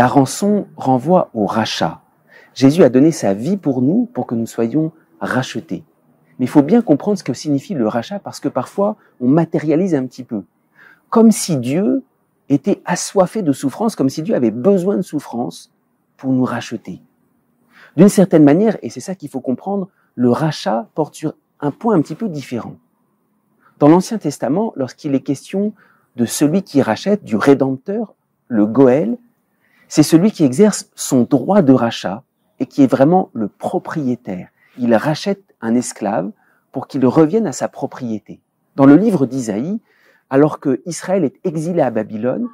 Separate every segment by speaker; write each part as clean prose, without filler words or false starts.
Speaker 1: La rançon renvoie au rachat. Jésus a donné sa vie pour nous, pour que nous soyons rachetés. Mais il faut bien comprendre ce que signifie le rachat, parce que parfois, on matérialise un petit peu. Comme si Dieu était assoiffé de souffrance, comme si Dieu avait besoin de souffrance pour nous racheter. D'une certaine manière, et c'est ça qu'il faut comprendre, le rachat porte sur un point un petit peu différent. Dans l'Ancien Testament, lorsqu'il est question de celui qui rachète, du Rédempteur, le Goël, c'est celui qui exerce son droit de rachat et qui est vraiment le propriétaire. Il rachète un esclave pour qu'il revienne à sa propriété. Dans le livre d'Isaïe, alors que Israël est exilé à Babylone,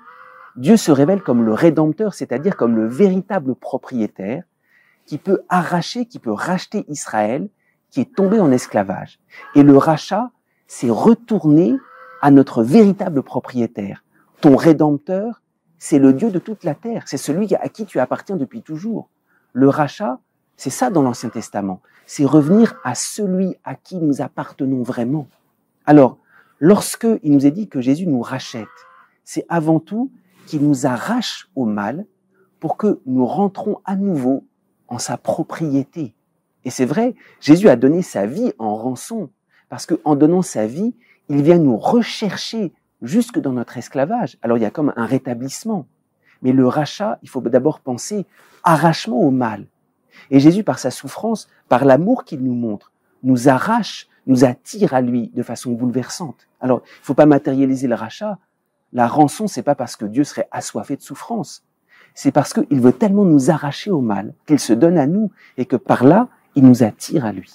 Speaker 1: Dieu se révèle comme le Rédempteur, c'est-à-dire comme le véritable propriétaire qui peut arracher, qui peut racheter Israël, qui est tombé en esclavage. Et le rachat, c'est retourner à notre véritable propriétaire. Ton Rédempteur, c'est le Dieu de toute la terre, c'est celui à qui tu appartiens depuis toujours. Le rachat, c'est ça dans l'Ancien Testament, c'est revenir à celui à qui nous appartenons vraiment. Alors, lorsque il nous est dit que Jésus nous rachète, c'est avant tout qu'il nous arrache au mal pour que nous rentrons à nouveau en sa propriété. Et c'est vrai, Jésus a donné sa vie en rançon, parce qu'en donnant sa vie, il vient nous rechercher jusque dans notre esclavage. Alors il y a comme un rétablissement. Mais le rachat, il faut d'abord penser arrachement au mal. Et Jésus, par sa souffrance, par l'amour qu'il nous montre, nous arrache, nous attire à lui de façon bouleversante. Alors, il ne faut pas matérialiser le rachat. La rançon, c'est pas parce que Dieu serait assoiffé de souffrance. C'est parce qu'il veut tellement nous arracher au mal qu'il se donne à nous et que par là, il nous attire à lui.